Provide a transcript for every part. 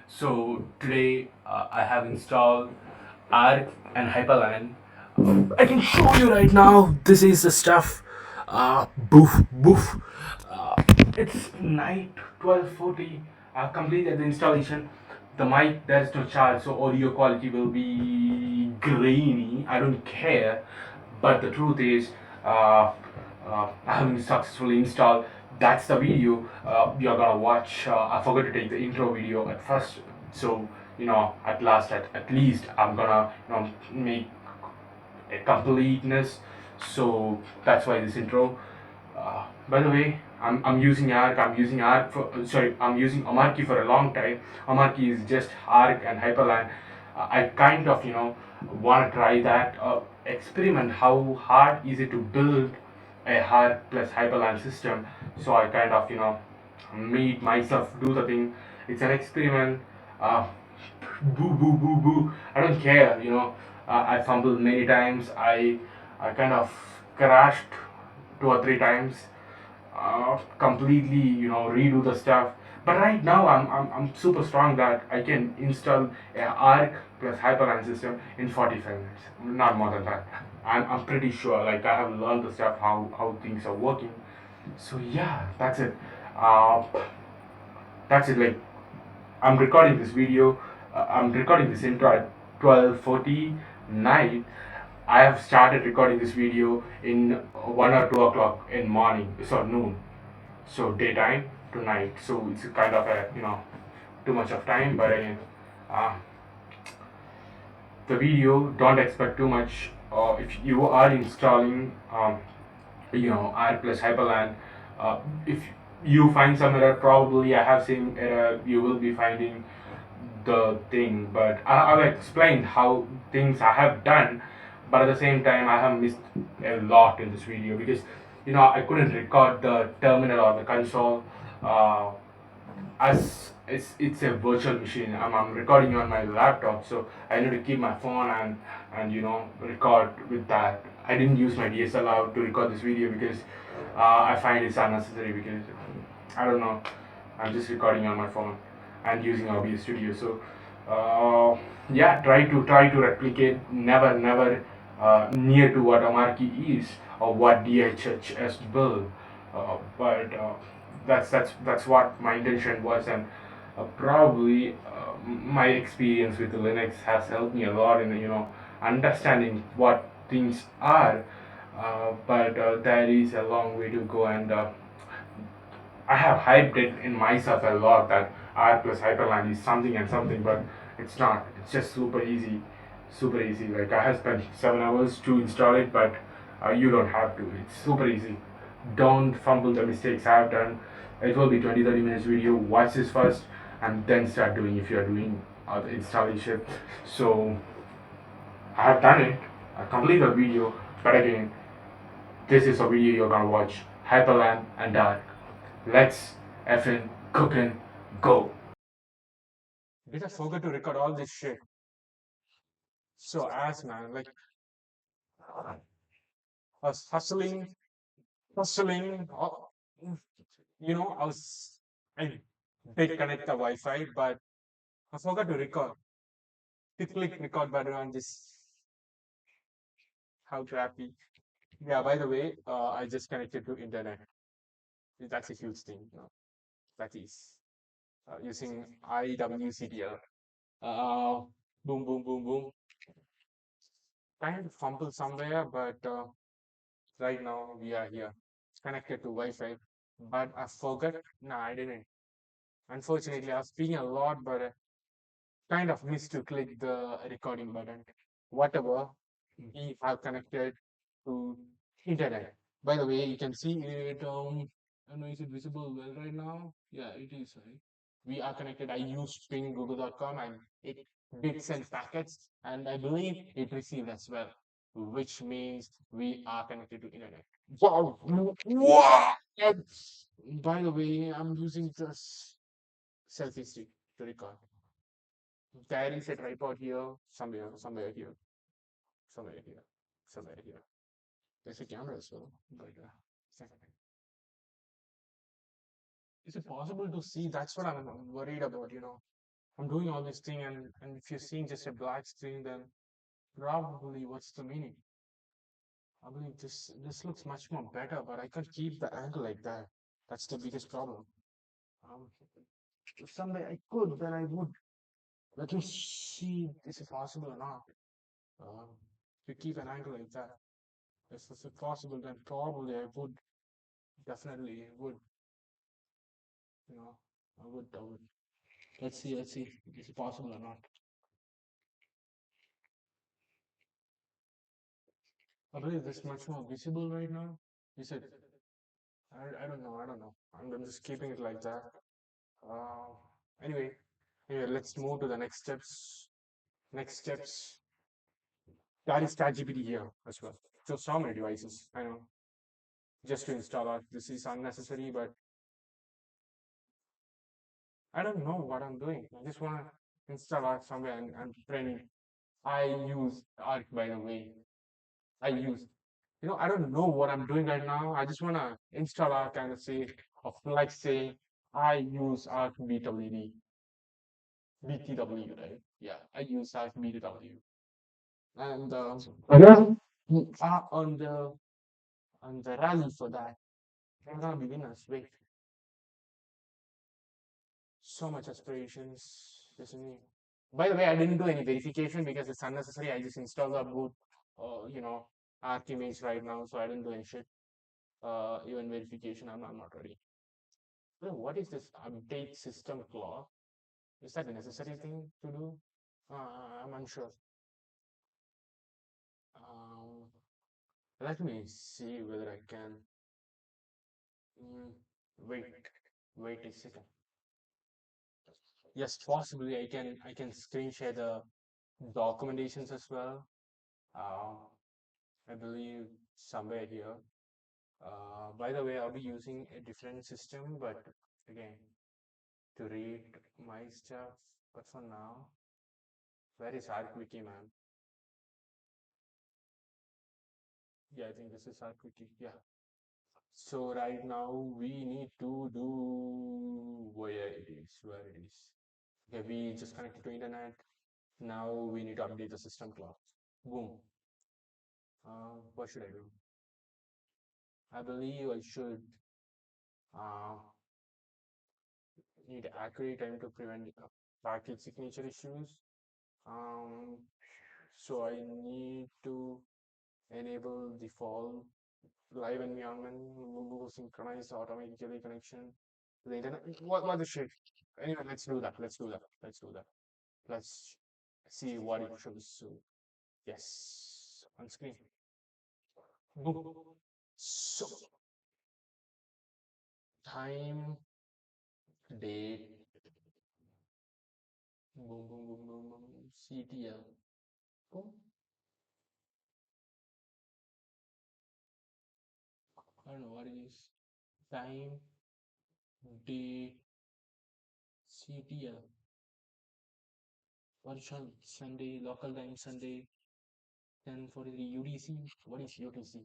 So today I have installed Arc and Hyperland. I can show you right now. This is the stuff. Boof, boof. Uh, it's night 12:40. I've completed the installation. The mic, there's no charge, so audio quality will be grainy. I don't care. But the truth is, I haven't successfully installed. That's the video you're gonna watch. I forgot to take the intro video at first, so at least I'm gonna make a completeness. So that's why this intro. By the way, I'm using Arc. I'm using Amarki for a long time. Amarki is just Arc and Hyperland. I kind of want to try that experiment. How hard is it to build a Arc plus Hyperland system? So I kind of made myself do the thing. It's an experiment. Uh, Boo boo boo boo. I don't care. I fumbled many times. I kind of crashed 2 or 3 times, completely redo the stuff. But right now I'm super strong that I can install a Arc plus Hyperline system in 45 minutes, not more than that. I'm pretty sure, like, I have learned the stuff, how things are working. So yeah, that's it. uh, that's it. Like, I'm recording this intro at 12:40 night. I have started recording this video in 1 or 2 o'clock in morning, so noon, so daytime to night. So it's kind of a too much of time. But again, uh, the video, don't expect too much. If you are installing R plus Hyperland, if you find some error, probably I have same error you will be finding the thing. But I've explained how things I have done, but at the same time I have missed a lot in this video because I couldn't record the terminal or the console, uh, as it's a virtual machine. I'm recording on my laptop, so I need to keep my phone and record with that. I didn't use my DSLR to record this video because I find it's unnecessary, because I don't know, I'm just recording on my phone and using OBS Studio. So yeah, try to replicate, never near to what Amarki is or what DHHS built. But that's what my intention was. And probably my experience with Linux has helped me a lot in understanding what things are. But there is a long way to go, and I have hyped it in myself a lot that R plus Hyperland is something and something, but it's not. It's just super easy, super easy. Like, I have spent 7 hours to install it, but you don't have to. It's super easy. Don't fumble the mistakes I have done. It will be 20-30 minutes video. Watch this first and then start doing, if you are doing the installation. So I have done it. I completed the video, but again, this is a video you're gonna watch. Hyperland and Dark. Let's effing cooking go. Did I forget to record all this shit? So ass, man. Like, I was hustling. I was, I did connect the Wi-Fi, but I forgot to record. To click record button on this. How crappy. Yeah. By the way, I just connected to internet. That's a huge thing. That is using IWCTL. Uh, boom, boom, boom, boom. Trying to fumble somewhere, but right now we are here, connected to Wi-Fi. But I forgot. No, I didn't. Unfortunately, I was speaking a lot, but kind of missed to click the recording button. Whatever, we have connected to internet. By the way, you can see it. I don't know, is it visible well right now? Yeah, it is, right? We are connected. I used ping google.com and it did send packets, and I believe it received as well, which means we are connected to internet. Wow! Wow! And by the way, I'm using this selfie stick to record. There is a tripod here, somewhere here, somewhere here, somewhere here. There's a camera as well, but second. Is it possible to see? That's what I'm worried about. I'm doing all this thing, and if you're seeing just a black screen, then probably what's the meaning? I believe this looks much more better, but I can't keep the angle like that. That's the biggest problem. Um, if someday I could, then I would. Let me see if this is possible or not. Um, to keep an angle like that. If this is possible, then probably I would. Definitely would. You know, I would. I would. Let's see. Let's see if this is possible or not. I believe this is much more visible right now. Is it? I don't know. I don't know. I'm just keeping it like that. Uh, anyway, anyway, let's move to the next steps. Next steps. That is ChatGPT here as well. So many devices. I know. Just to install it. This is unnecessary, but I don't know what I'm doing. I just want to install art somewhere and print. I use art, by the way. I use, I don't know what I'm doing right now. I just want to install art and say, of like saying, I use art BWD, BTW, right? Yeah, I use art BTW. And we are on the rally for that. We're gonna be winners. Wait, so much aspirations, isn't it? By the way, I didn't do any verification because it's unnecessary. I just installed the boot, Arc image right now, so I didn't do any shit. Even verification, I'm not ready. Well, what is this update system clock? Is that a necessary thing to do? I'm unsure. Um, Let me see whether I can. Mm, wait, wait a second. Yes, possibly I can screen share the documentations as well. Uh, I believe somewhere here. By the way, I'll be using a different system, but again, to read my stuff. But for now, where is ArcWiki, man? Yeah, I think this is ArcWiki. Yeah. So right now we need to do where it is, where it is. Okay, we just connected to internet. Now we need to update the system clock. Boom. What should I do? I believe I should uh, need accurate time to prevent package signature issues. Um, so I need to enable default live environment, synchronize automatically connection to the internet. What the shit? Anyway, let's do that. Let's do that. Let's do that. Let's see what it shows. So yes, on screen. Boom. So time, date, boom, boom, boom, boom, boom, CTL. Boom. I don't know what it is. Time, date, CTL. Version Sunday, local time Sunday, 10:43 UTC. What is UTC?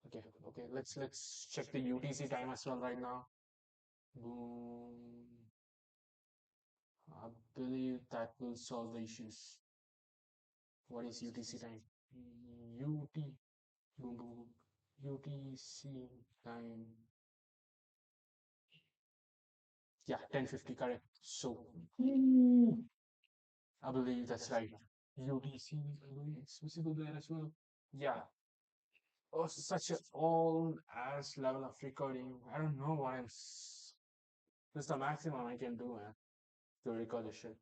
Okay, okay. Let's check the UTC time as well right now. Boom. I believe that will solve the issues. What is UTC time? UT. Boom, boom, boom. UTC time. Yeah, 10:50, correct. So, I believe that's right. UTC, I believe it's visible there as well. Yeah. Oh, such an old ass level of recording. I don't know what This is the maximum I can do, man, to record this shit.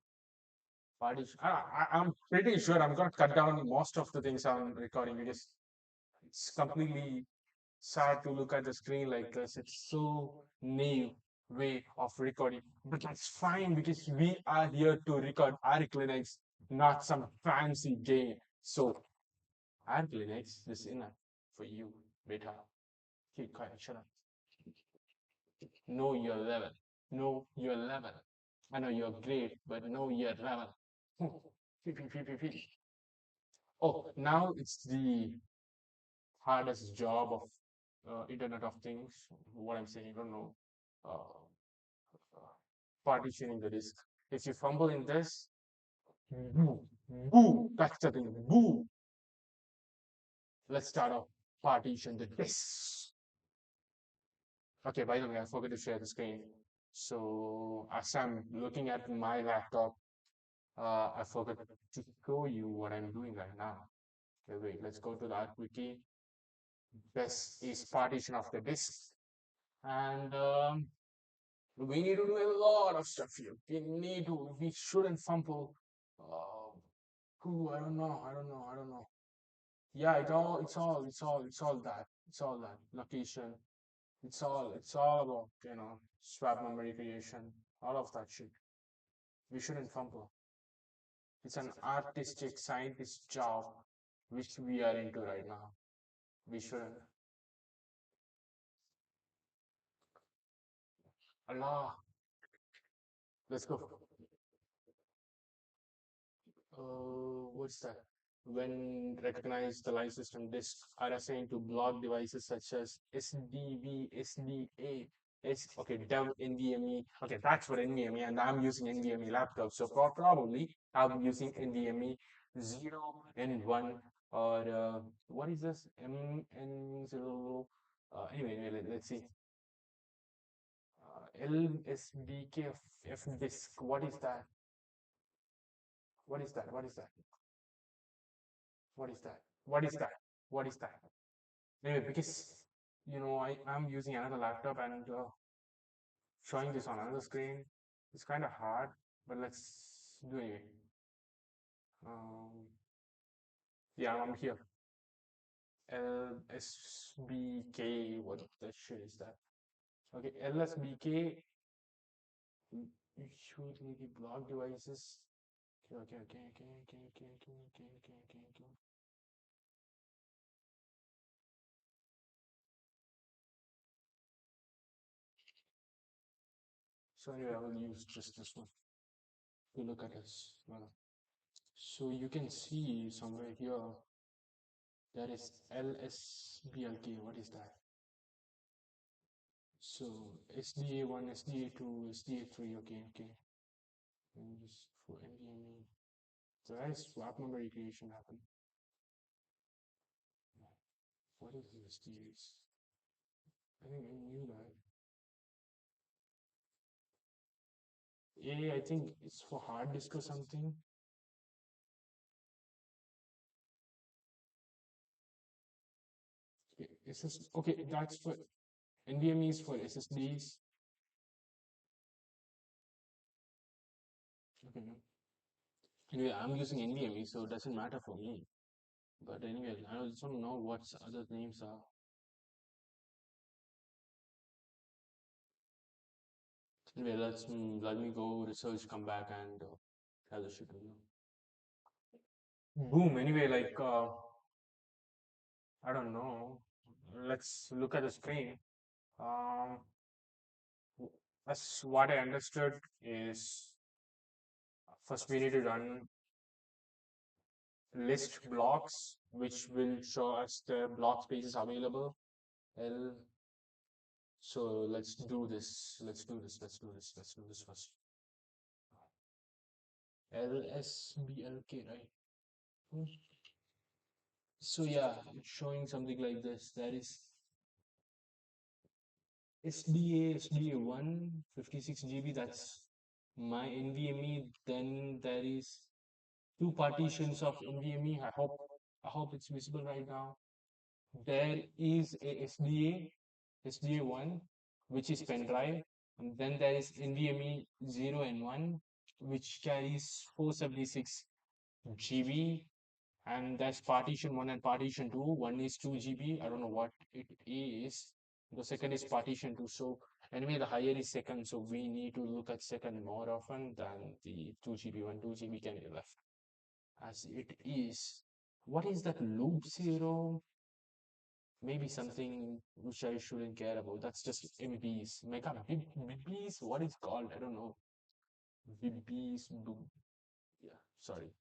I'm pretty sure I'm gonna cut down most of the things I'm recording because it's completely sad to look at the screen like this. It's so new way of recording. But that's fine because we are here to record our clinics, not some fancy game. So our clinics is enough for you, beta. Keep quiet, shut up. Know your level. Know your level. I know you're great, but know your level. Oh, now it's the hardest job of Internet of Things. What I'm saying, I don't know. Uh, partitioning the disk. If you fumble in this, boo, boo, that's the thing, boo. Let's start off partition the disk. Okay, by the way, I forgot to share the screen. So as I'm looking at my laptop, I forgot to show you what I'm doing right now. Okay, wait, let's go to the art wiki. This is partition of the disk. And we need to do a lot of stuff here. We shouldn't fumble. Uh, I don't know, I don't know. Yeah, it's all that. It's all that. Location. It's all about, swap memory creation, all of that shit. We shouldn't fumble. It's an artistic scientist job which we are into right now. We shouldn't. Allah, let's go. What's that? When recognized, the line system disks are assigned to block devices such as SDV, SDA, okay, dev NVMe. Okay, that's for NVMe, and I'm using NVMe laptop. So probably I'm using NVMe 0 and 1, or what is this? MN0. Anyway, let's see. LSBK F disk. What is that? What is that? What is that? What is that? What is that? What is that? Anyway, because I'm using another laptop and showing this on another screen, it's kind of hard. But let's do it. Um, yeah, I'm here. LSBK. What the shit is that? Okay, LSBK. Usually the block devices. Okay. So anyway, I will use just this one to look at this. Well, so you can see somewhere here that is LSBLK. What is that? So SDA1, SDA2, SDA3. Okay. And just for NVMe. So that is swap memory creation happen. What is the SDAs? I think I knew that. Yeah, I think it's for hard disk or something. Okay, okay, that's for NVMe is for SSDs. Okay, no. Anyway, I'm using NVMe, so it doesn't matter for me. But anyway, I just don't know what other names are. Anyway, let me go research, come back, and tell the shit. Boom. Anyway, like I don't know. Let's look at the screen. Um, as what I understood is first we need to run list blocks, which will show us the block spaces available. L. So let's do this. Let's do this first. LSBLK, right? Hmm. So yeah, it's showing something like this. That is SDA1 56 GB. That's my NVMe. Then there is two partitions of NVMe. I hope it's visible right now. There is a SDA1, which is pen drive, and then there is NVMe 0 and 1, which carries 476 GB, and that's partition 1 and partition 2. One is 2 GB. I don't know what it is. The second is partition 2. So anyway, the higher is second, so we need to look at second more often than the 2 GB one. 2 GB can be left as it is. What is that loop 0? Maybe something which I shouldn't care about. That's just MBs. Mega BBs? What is called? I don't know. BBs. Yeah, sorry.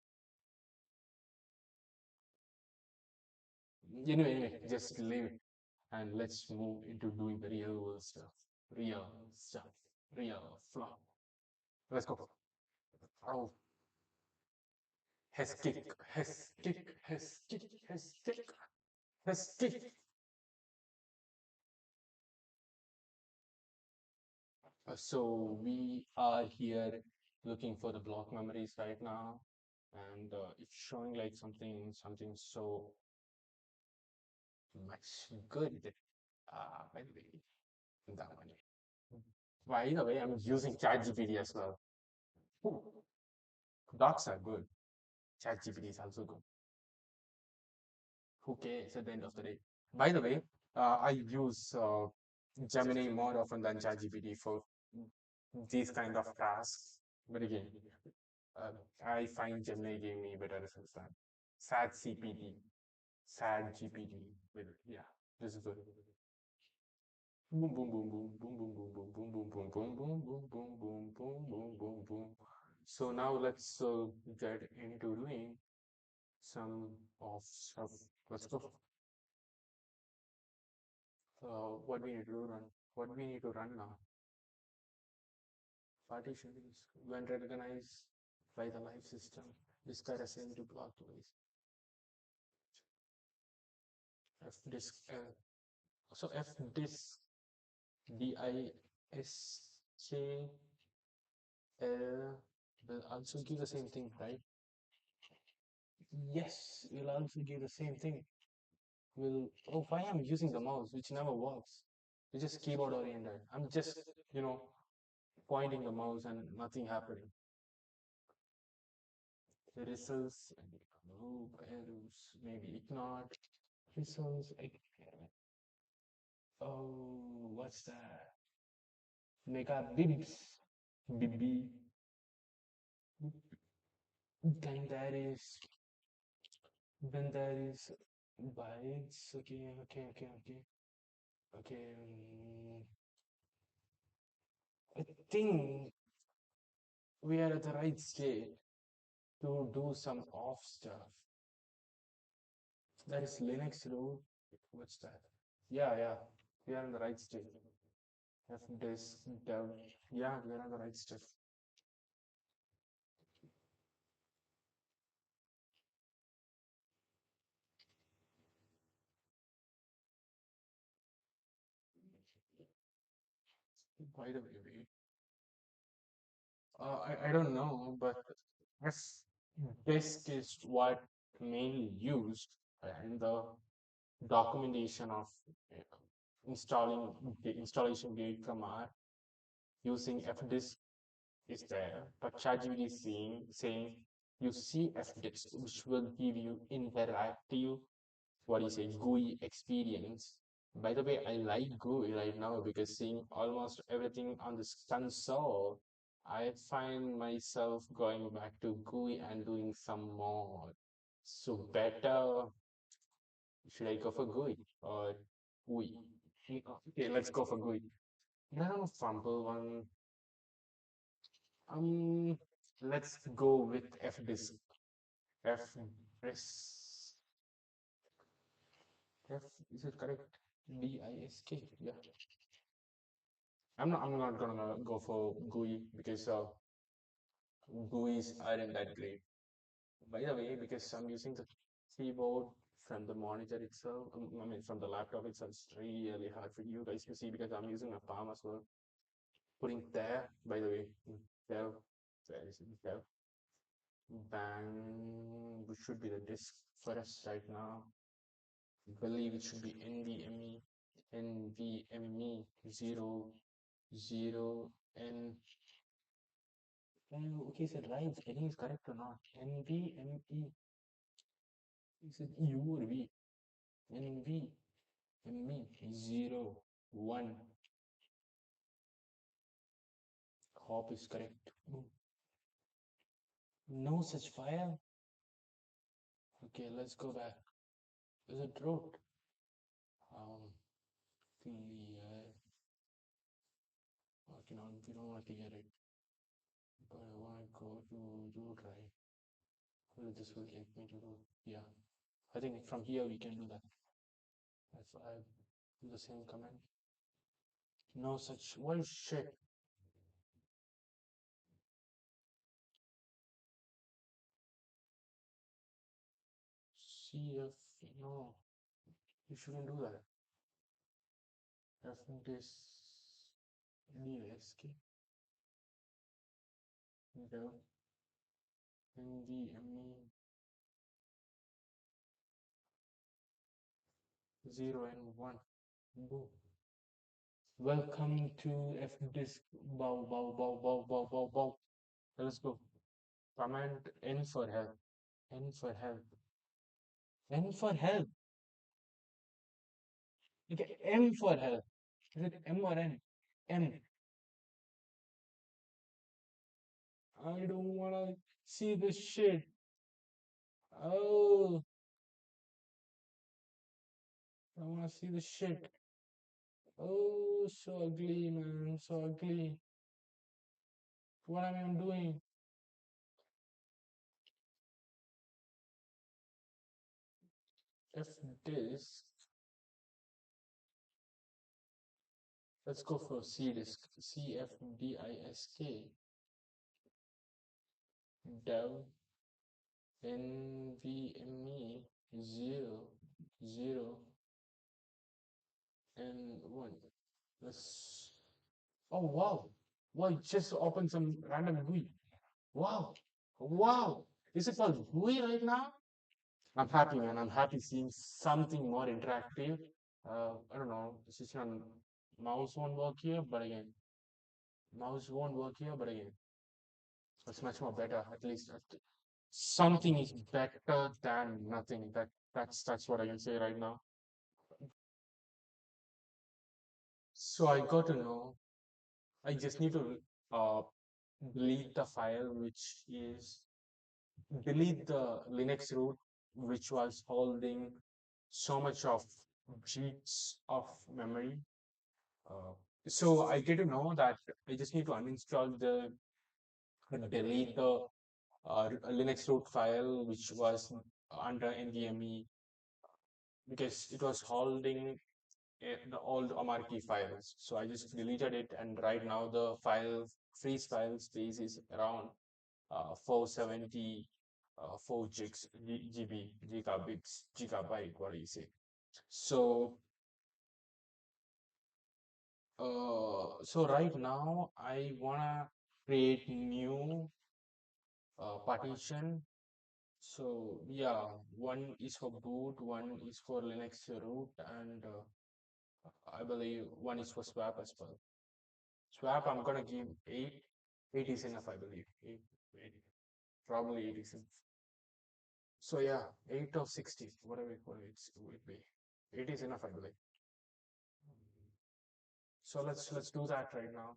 Anyway, just leave it and let's move into doing the real world stuff. Real stuff. Real flop. Let's go. Oh, his kick, his kick, his kick, his kick, his kick. So we are here looking for the block memories right now, and it's showing like something so much good. By the way, that one. By the way, I'm using ChatGPT as well. Ooh, docs are good. ChatGPT is also good. Who cares at the end of the day? By the way, I use Gemini more often than ChatGPT for these kind of tasks. But again, I find Gemini gave me better results than SAT CPT, SAT GPT. Yeah, this is good. Boom, boom, boom, boom, boom, boom, boom, boom, boom, boom, boom, boom, boom, boom, boom, boom, boom, boom, boom, boom. So now let's get into doing some of stuff. Let's go. What we need to run? What we need to run now? Partitions when recognized by the life system. This got assigned to block device. F disk. So F disk DISKL will also give the same thing, right? Yes, will also give the same thing. Will oh why I'm using the mouse, which never works. It's just keyboard oriented. I'm just pointing the mouse and nothing happening. The results loop errors maybe ignored. Results what's that? Megabits. BB. Then there is bytes. Okay. I think we are at the right state to do some off stuff. That is Linux root. What's that? Yeah. We are in the right state. F disk dev. Yeah, we are on the right state. By the way, I don't know, but this disk is what mainly used in the documentation of uh, installing the installation gate from R using fdisk is there, but ChatGPT is saying you see fdisk, which will give you interactive what do you say GUI experience. By the way, I like GUI right now because seeing almost everything on this console, I find myself going back to GUI and doing some more. So better should I go for GUI or GUI? Okay, let's go for GUI. Now fumble one. Um, let's go with fdisk. F press F is it correct? DISK. Yeah. I'm not gonna go for GUI because GUIs aren't that great. By the way, because I'm using the keyboard from the monitor itself, I mean from the laptop itself, it's really hard for you guys to see because I'm using a palm as well. Putting there, by the way, there, where is it? There, bang, which should be the disk for us right now. I believe it should be NVMe 0 okay, is it right? Any is correct or not? NVMe. Is it U or V? NVMe 0 1. Hop is correct. No such file. Okay, let's go back. Is it root? Um, clear. Okay, no, we don't want to clear it, but I want to go to root right. Well, this will get me to root. Yeah, I think from here we can do that. If I do the same command. No such. Well, shit. CF, no, you shouldn't do that. F this DSK, the NVMe 0 and 1. Boom. Welcome to F disk. Bow, bow, bow, bow, bow, bow, bow. Let's go. Command N for help. N for help. N for help. Okay, M for help. Is it M or N? M. I don't wanna see this shit. Oh, I wanna see the shit. Oh, so ugly, man. So ugly. What am I doing? F disk. Let's go for C disk. CFDISK. Dev NVMe 0, 0, and 1. Let's. Oh, wow. Wow, it just opened some random GUI. Wow. Wow. Is it called GUI right now? I'm happy, man. I'm happy seeing something more interactive. I don't know. This is on mouse won't work here, but again, mouse won't work here, but again, it's much more better. At least something is better than nothing. That's what I can say right now. So I got to know. I just need to uh, delete the file, which is delete the Linux root, which was holding so much of gigs of memory. So I get to know that I just need to uninstall the delete the Linux root file, which was under NVMe because it was holding the old Amarkey files. So I just deleted it, and right now the freeze file space is around 470 4 gigabyte, what do you say? So so right now I wanna create new partition. So yeah, one is for boot, one is for Linux root, and I believe one is for swap as well. Swap, I'm gonna give 8. 8 is enough, I believe. 8, probably 8 is enough. So yeah, 8 of 60, whatever it would be. 8 is enough, I believe. So let's do that right now.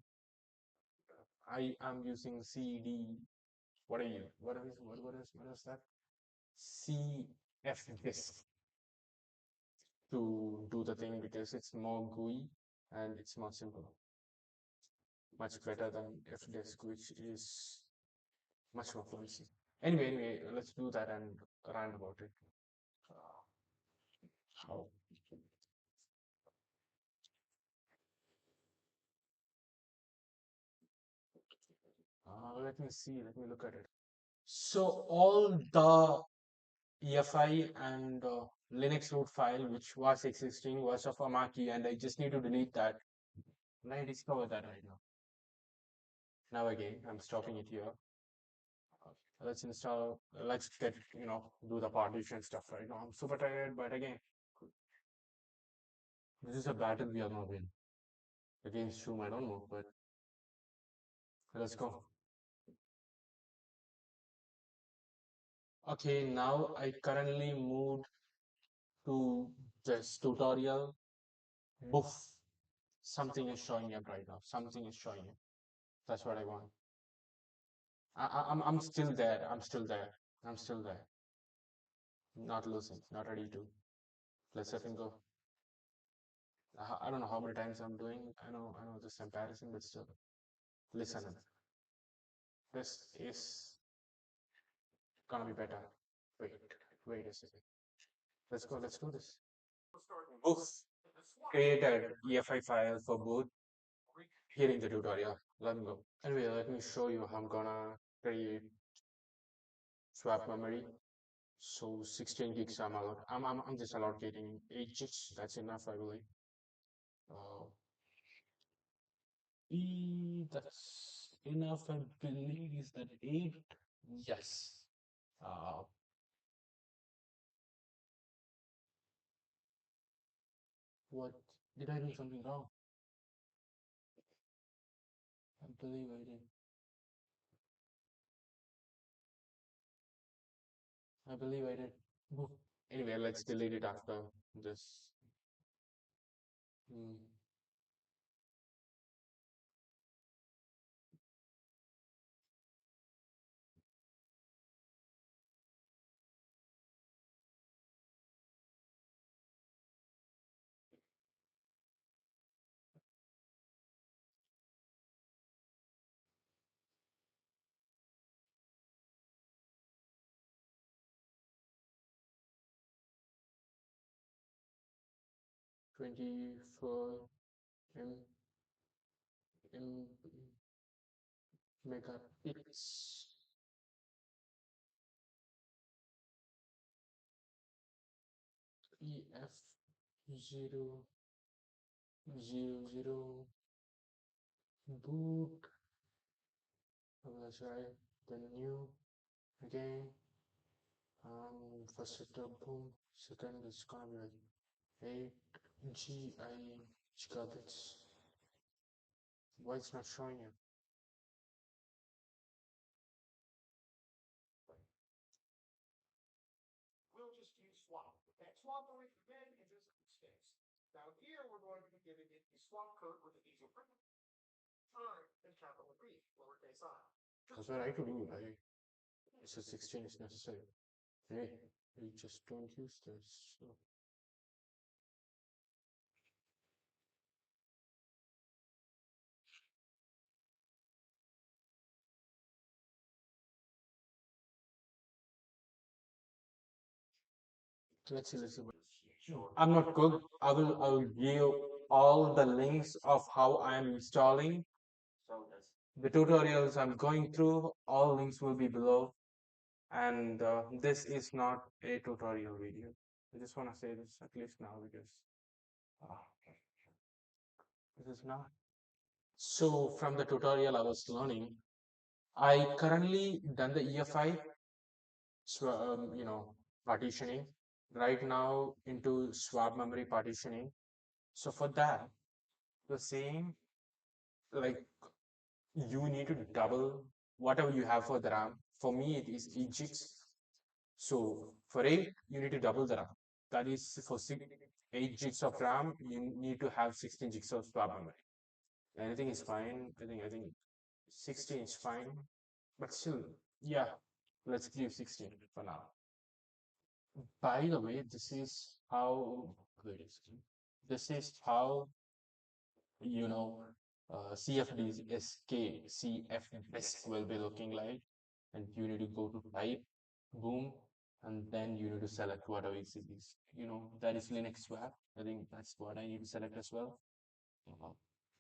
I am using CD. What are you? What is that? CF disk to do the thing because it's more GUI and it's more simple. Much better than F disk, which is much more fancy. Anyway, let's do that and rant about it. How? Let me see. Let me look at it. So all the EFI and Linux root file which was existing was of Amaki, and I just need to delete that. And I discovered that right now. Now again, I'm stopping it here. Let's install. Let's get do the partition stuff right now. I'm super tired, but again, this is a battle we are not in against whom I don't know, but let's go. Okay, now I currently moved to this tutorial. Boof. Something is showing up right now. Something is showing up. That's what I want. I'm still there. I'm still there. I'm still there. Not losing. Not ready to. Let's let him go. I don't know how many times I'm doing. I know this embarrassing, but still. Listen, this is gonna be better. Wait, wait a second. Let's go. Let's do this. Boof. Created EFI file for boot. Here in the tutorial. Let me go. Anyway, let me show you how I'm gonna create swap memory. So 16 gigs I'm allowed. I'm just allocating 8 gigs. That's enough, I believe. Uh, that's enough, I believe. Is that 8? Yes. Uh, what? Did I do something wrong? I believe I did. I believe I did. Oof. Anyway, let's delete it after this. Mm, 24 m, m megabits. EF 000 boot. Let's try the new again. First setup boom. Second is gonna be like 8 GI gigabits. Why it's not showing you? That's what I could do. I said 16 is necessary. Hey, we just don't use this. So let's see, let's see. I'm not good. I will give all the links of how I'm installing the tutorials I'm going through. All links will be below. And this is not a tutorial video. I just want to say this at least now because uh, this is not. So from the tutorial I was learning, I currently done the EFI, partitioning right now into swap memory partitioning. So for that, the same, like, you need to double whatever you have for the RAM. For me, it is 8 gigs. So for 8, you need to double the RAM. That is for 8 gigs of RAM, you need to have 16 gigs of swap memory. Anything is fine. I think 16 is fine. But still, yeah, let's give 16 for now. By the way, wait a second. This is how, you know, CFDSK, CF will be looking like. And you need to go to type, boom, and then you need to select whatever it is. That is Linux swap. I think that's what I need to select as well. Uh,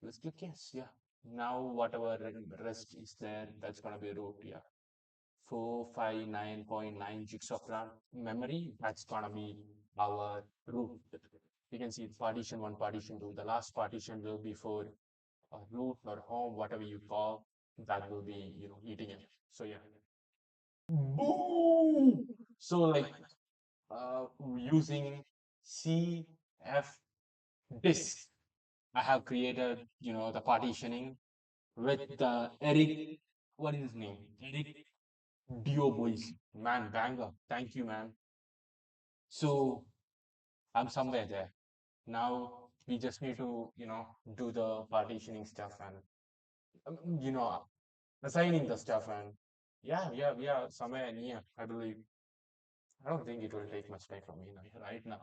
let's click yes, yeah. Now whatever rest is there, that's gonna be root, yeah. 459.9 gigs of RAM memory, that's gonna be our root. You can see it's partition one, partition two. The last partition will be for root or home, whatever you call, that will be, eating it. So yeah. Boom! So like using CF disk, I have created, the partitioning with Eric. What is his name? Eric Dio Boys. Man, banger. Thank you, man. So I'm somewhere there. Now we just need to, do the partitioning stuff and, assigning the stuff and yeah, yeah, we are somewhere near, I believe. I don't think it will take much time from me right now.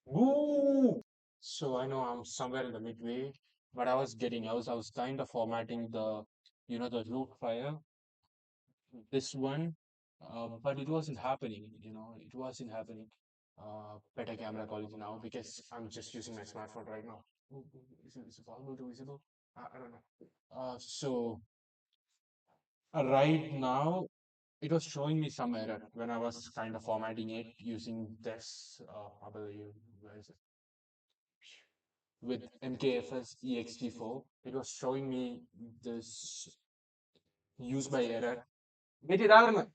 Woo! So I know I'm somewhere in the midway, but I was kind of formatting the root file, this one, but it wasn't happening, it wasn't happening. Better camera quality now because I'm just using my smartphone right now. Is it possible to visible? I don't know. So right now it was showing me some error when I was kind of formatting it using this, I believe, where is it? With MKFS ext4. It was showing me this use by error. Get it out of my.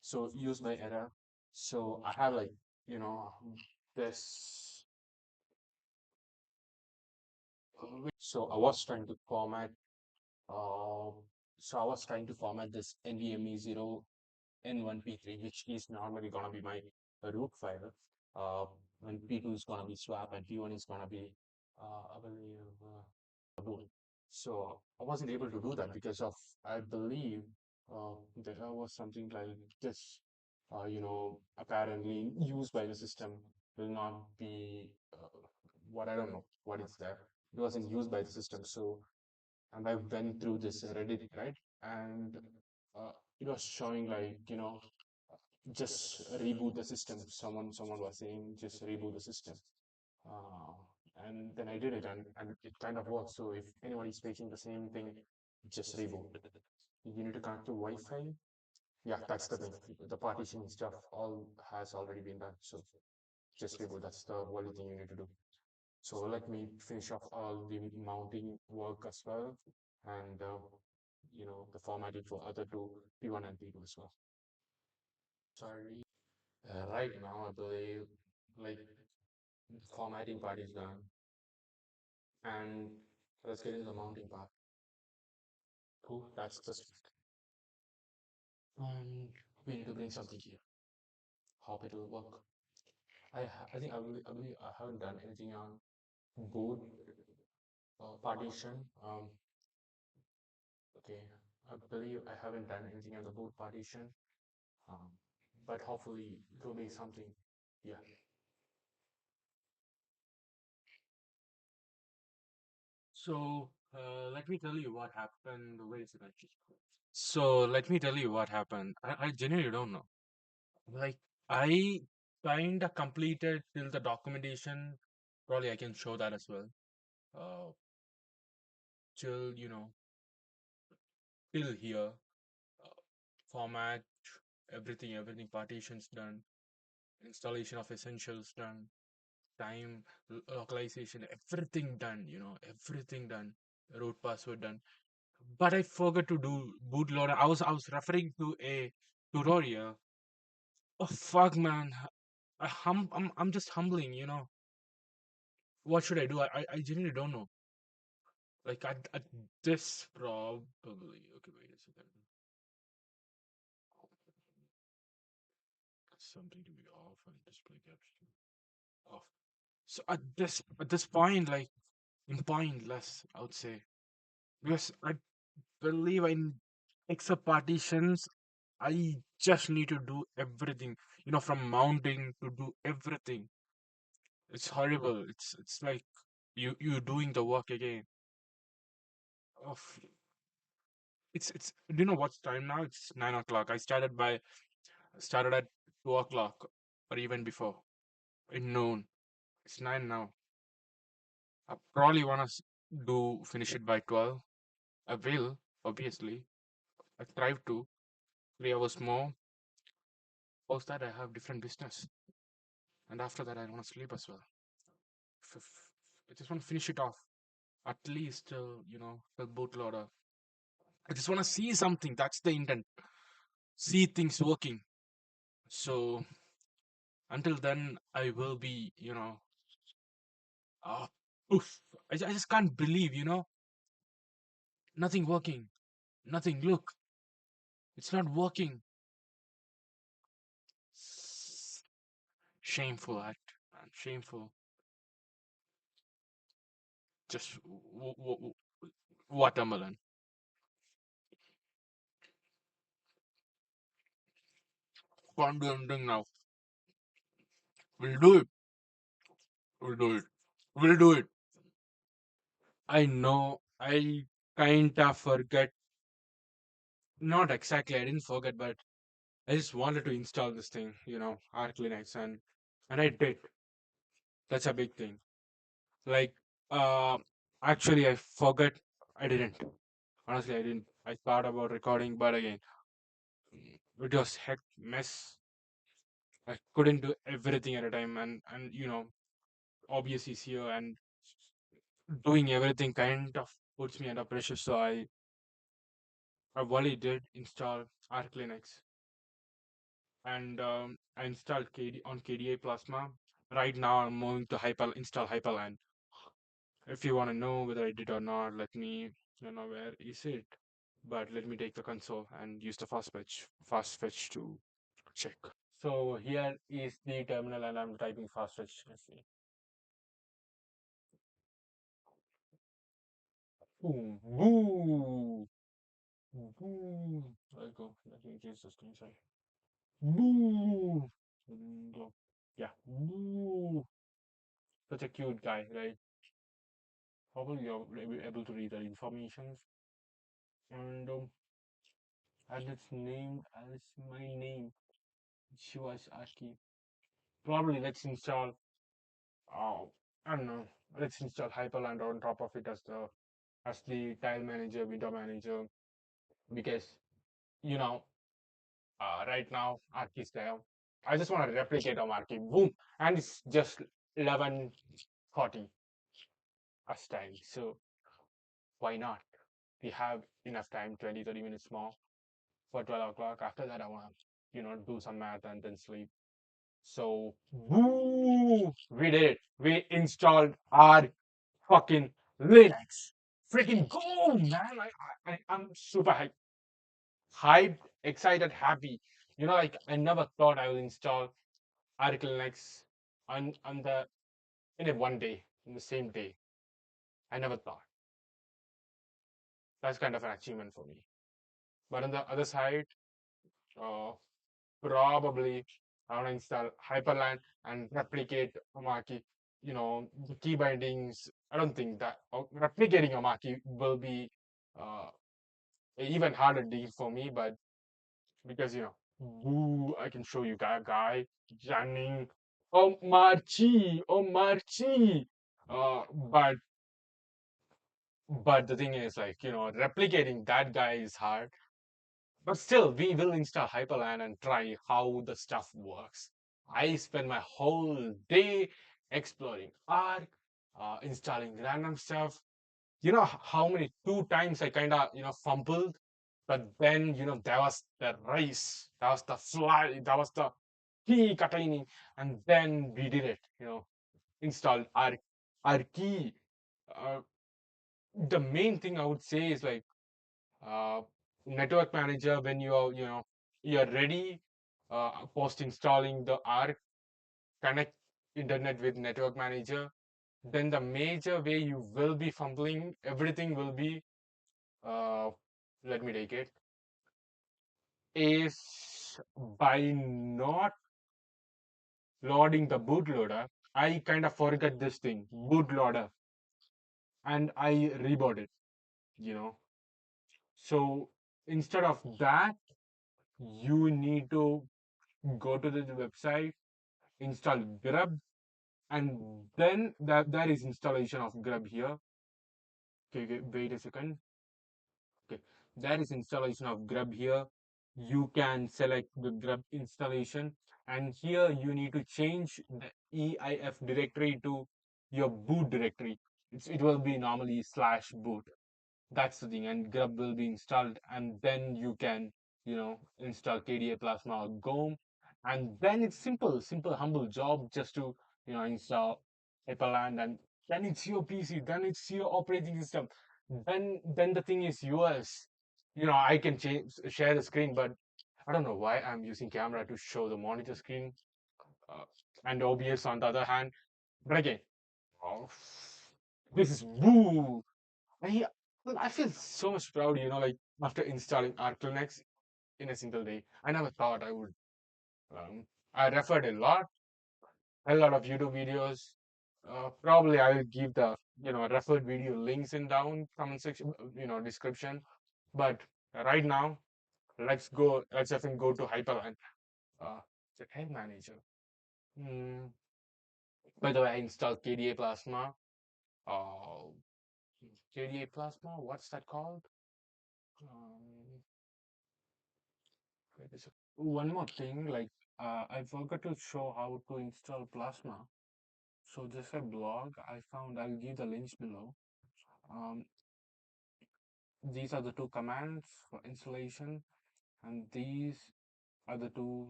So use by error. So I have like, you know, this. So I was trying to format. Uh, so I was trying to format this NVMe0 N1P3, which is normally gonna be my root file. Uh, and P2 is gonna be swap, and P1 is gonna be, I believe, boot. So I wasn't able to do that because of, I believe, there was something like this. Apparently used by the system will not be what I don't know what is there. It wasn't used by the system, so and I went through this Reddit, right? And uh, it was showing like, just reboot the system. Someone was saying just reboot the system. Uh, and then I did it, and it kind of works. So if anyone is facing the same thing, just reboot. You need to connect to Wi-Fi. Yeah, that's the thing. The partitioning stuff all has already been done. So just reboot. That's the only thing you need to do. So let me finish off all the mounting work as well, and the formatting for other two P1 and P2 as well. Sorry. Right now, I believe like formatting part is done, and let's get into the mounting part. Cool, that's the start. And we need to bring something here. Hope it will work. I think I believe I haven't done anything on boot partition. Okay, I believe I haven't done anything on the boot partition. Um, but hopefully it will be something. Yeah. Let me tell you what happened. Where is it actually? So let me tell you what happened. I genuinely don't know. Like I kind of completed till the documentation. Probably I can show that as well. Uh, till till here, format everything partitions done, installation of essentials done, time localization, everything done. Everything done. Root password done. But I forgot to do bootloader. I was referring to a tutorial. Oh fuck, man! I'm just humbling. What should I do? I genuinely don't know. Like at this probably. Okay, wait a second. Something to be off and display caption off. So at this point, like in pointless, I would say, because I believe in except partitions, I just need to do everything. From mounting to do everything. It's horrible. It's like you doing the work again. Of it's do you know what's time now? It's 9 o'clock. I started at 2 o'clock or even before in noon. It's 9 now. I probably wanna do finish it by 12. I will, obviously. I strive to 3 hours more. Post that I have different business. And after that I wanna sleep as well. I just wanna finish it off. At least the bootloader. I just wanna see something. That's the intent. See things working. So until then I will be, uh, oof. I just can't believe, nothing working. Nothing. Look, it's not working. Shameful act, man. Shameful. Just watermelon. Can't do anything now. We'll do it. We'll do it. We'll do it. I know. I kind of forget. Not exactly. I didn't forget, but I just wanted to install this thing, Arch Linux, and I did. That's a big thing. Like, uh, actually, I forgot. I didn't. Honestly, I didn't. I thought about recording, but again, It was heck mess. I couldn't do everything at a time, and obviously is here and doing everything kind of puts me under pressure. So I only did install Arc Linux, and I installed KD on KDA Plasma. Right now I'm moving to install Hyperland. If you want to know whether I did or not, let me, where is it? But let me take the console and use the fast fetch to check. So here is the terminal, and I'm typing fast fetch. Let's see. Boom, boo, boo. Let's go. Let me increase the screen size. Boo. Go. Yeah, boo. Such a cute guy, right? Hopefully you're able to read the information. And and it's named as my name, Shiva's Arki. Probably let's install. Uh, I don't know. Let's install Hyperland on top of it as the tile manager, window manager, because you know right now Arki is there. I just want to replicate on Arki. Boom, and it's just 11:40 as time. So why not? We have enough time, 20-30 minutes more for 12 o'clock. After that, I want to, do some math and then sleep. So, woo, we did it. We installed our fucking Linux. Freaking go, man. I'm super hyped, excited, happy. Like I never thought I would install Article Linux on the in a one day, in the same day. I never thought. That's kind of an achievement for me. But on the other side, uh, probably I want to install Hyperland and replicate Omaki. The key bindings. I don't think that replicating Omaki will be uh, a even harder deal for me, but because woo, I can show you guy, Janning, oh Marchi. Uh, but but the thing is, like, replicating that guy is hard. But still, we will install Hyperland and try how the stuff works. I spend my whole day exploring Arc, installing random stuff. How many 2 times I kind of fumbled, but then there was the race, that was the fly, that was the key Katini, and then we did it. Installed our key. Uh, the main thing I would say is like uh, network manager when you're ready post installing the arc, connect internet with network manager, then the major way you will be fumbling everything will be uh, let me take it, is by not loading the bootloader. I kind of forget this thing, bootloader, and I reboot it, you know so instead of that, you need to go to the website, install grub, and then there is installation of grub here. Okay, okay, wait a second. Okay, there is installation of grub here. You can select the grub installation, and here you need to change the EIF directory to your boot directory. It will be normally /boot. That's the thing, and grub will be installed, and then you can install KDA Plasma or GOM, and then it's simple humble job just to install Hyperland, and then it's your PC, then it's your operating system, then the thing is yours. I can share the screen, but I don't know why I'm using camera to show the monitor screen, uh, and OBS on the other hand. But again, oh, this is woo. I I feel so much proud, like after installing ArcLinux in a single day. I never thought I would. Um, I referred a lot of YouTube videos. Probably I will give the referred video links in down comment section, description. But right now, let's go. Let's even go to Hyperland. The Head Manager. Hmm. By the way, I installed KDA Plasma. Uh, KDA Plasma. What's that called? Um, One more thing, like I forgot to show how to install Plasma. So this is a blog I found. I'll give the links below. Um, these are the two commands for installation, and these are the two.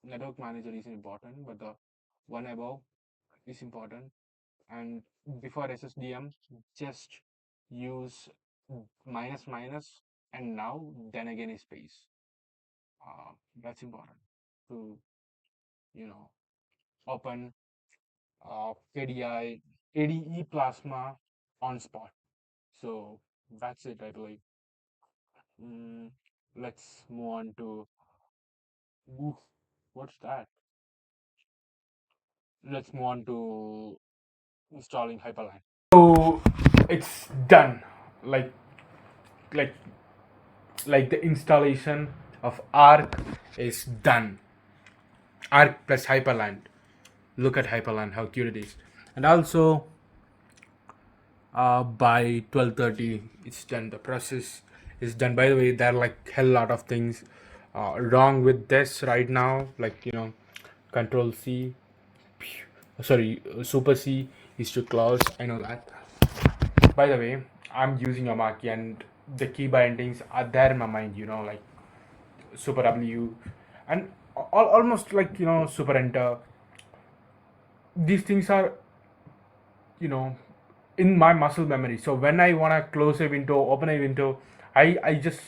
Network manager is important, but the one above is important. And before SSDM, just use minus minus and now then again a space. That's important to open KDI KDE Plasma on spot. So that's it, I believe. Mm, let's move on to oof, what's that? Let's move on to installing Hyperline. So it's done. Like like like the installation of Arc is done. Arc plus Hyperland. Look at Hyperland, how cute it is. And also, by 12:30, it's done. The process is done. By the way, there are like hell lot of things wrong with this right now. Like Control C, sorry, Super C is to close. I know that. By the way, I'm using Amaki and the key bindings are there in my mind. Like Super W, and almost like Super Enter. These things are you know in my muscle memory. So when I want to close a window, open a window, I just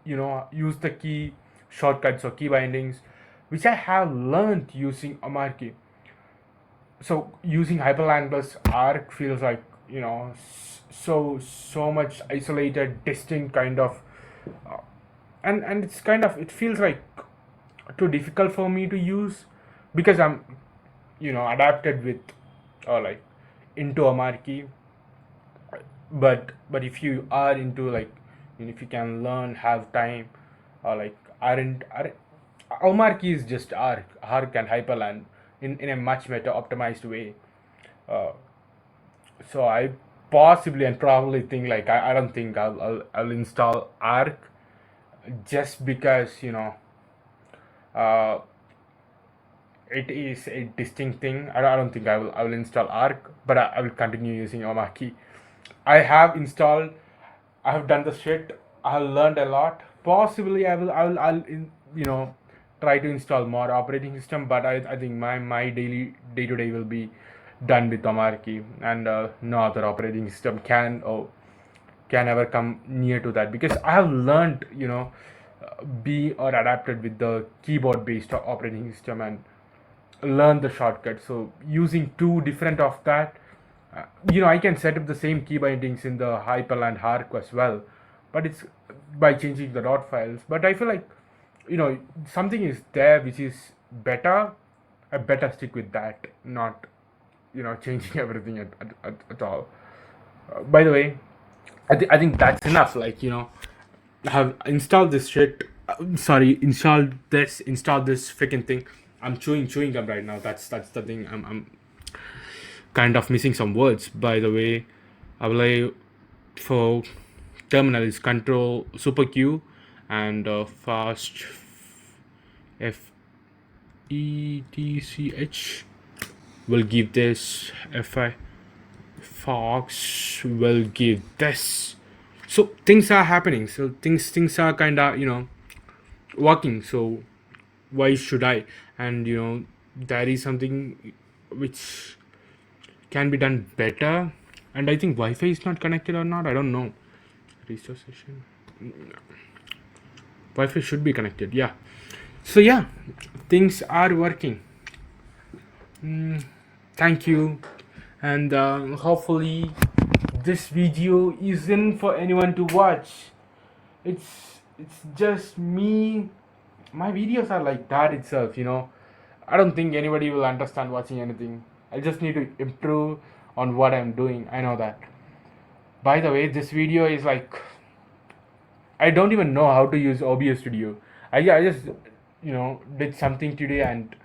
use the key shortcuts or key bindings which I have learned using Amarkey. So using Hyperland plus Arc feels like so much isolated, distinct kind of, uh, and it's kind of, it feels like too difficult for me to use because I'm adapted with like into Amarkey. But if you are into like, if you can learn, have time, or like aren't Almarkey is just Arc and Hyperland in a much better optimized way. uh, so I possibly and probably think like I don't think I'll install Arc just because uh, it is a distinct thing. I don't think I will install Arc, but I will continue using Omaki. I have installed. I have done the shit. I have learned a lot. Possibly I'll try to install more operating system, but I think my daily day to day will be done with Omarki, and no other operating system can ever come near to that because I have learned be or adapted with the keyboard based operating system and learn the shortcut. So using two different of that, I can set up the same key bindings in the Hyperland Arc as well, but it's by changing the dot files. But I feel like something is there which is better. I better stick with that, not changing everything at all. By the way, I think that's enough. Like have installed this shit. Sorry, install this freaking thing. I'm chewing gum right now. That's the thing. I'm kind of missing some words. By the way, I will for terminal is Control Super Q and fast FETCH will give this. FI Fox will give this. So things are happening. So things are kind of working. So why should I? And there is something which can be done better. And I think Wi-Fi is not connected or not. I don't know. Restore session. Wi-Fi should be connected. Yeah. So yeah, things are working. Thank you, and hopefully this video isn't for anyone to watch. It's just me. My videos are like that itself. I don't think anybody will understand watching anything. I just need to improve on what I'm doing. I know that. By the way, this video is like, I don't even know how to use OBS Studio. I just did something today, and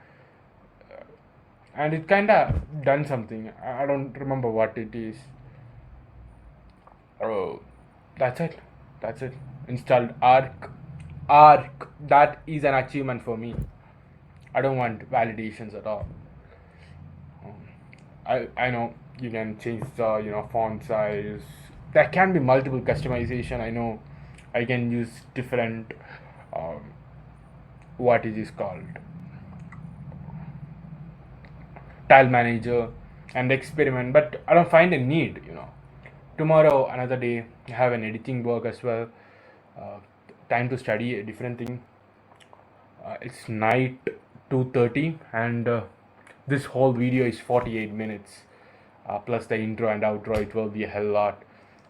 it kind of done something. I don't remember what it is. Oh, that's it. Installed Arc. arc, that is an achievement for me. I don't want validations at all. I know you can change the font size. There can be multiple customization. I know I can use different um, what it is called tile manager and experiment, but I don't find a need. Tomorrow another day I have an editing work as well. uh, Time to study a different thing. It's night 2:30, and this whole video is 48 minutes, plus the intro and outro. It will be a hell lot.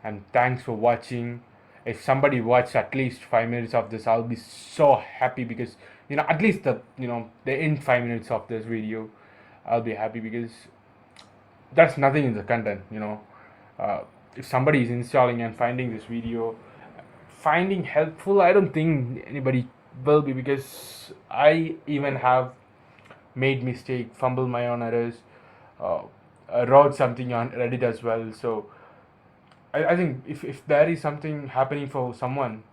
And thanks for watching. If somebody watched at least 5 minutes of this, I'll be so happy, because at least the end 5 minutes of this video, I'll be happy, because that's nothing in the content. uh, if somebody is installing and finding this video finding helpful, I don't think anybody will be, because I even have made mistake, fumble my own errors. uh, I wrote something on Reddit as well. So I think if there is something happening for someone,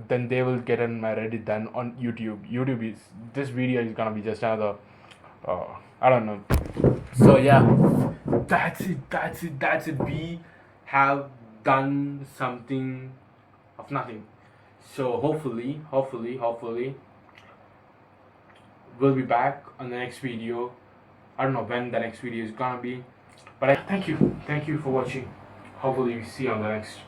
then they will get on my Reddit than on YouTube is, this video is gonna be just another, I don't know. So yeah, that's it. We have done something of nothing. So hopefully we'll be back on the next video. I don't know when the next video is gonna be, but thank you for watching. Hopefully we see you on the next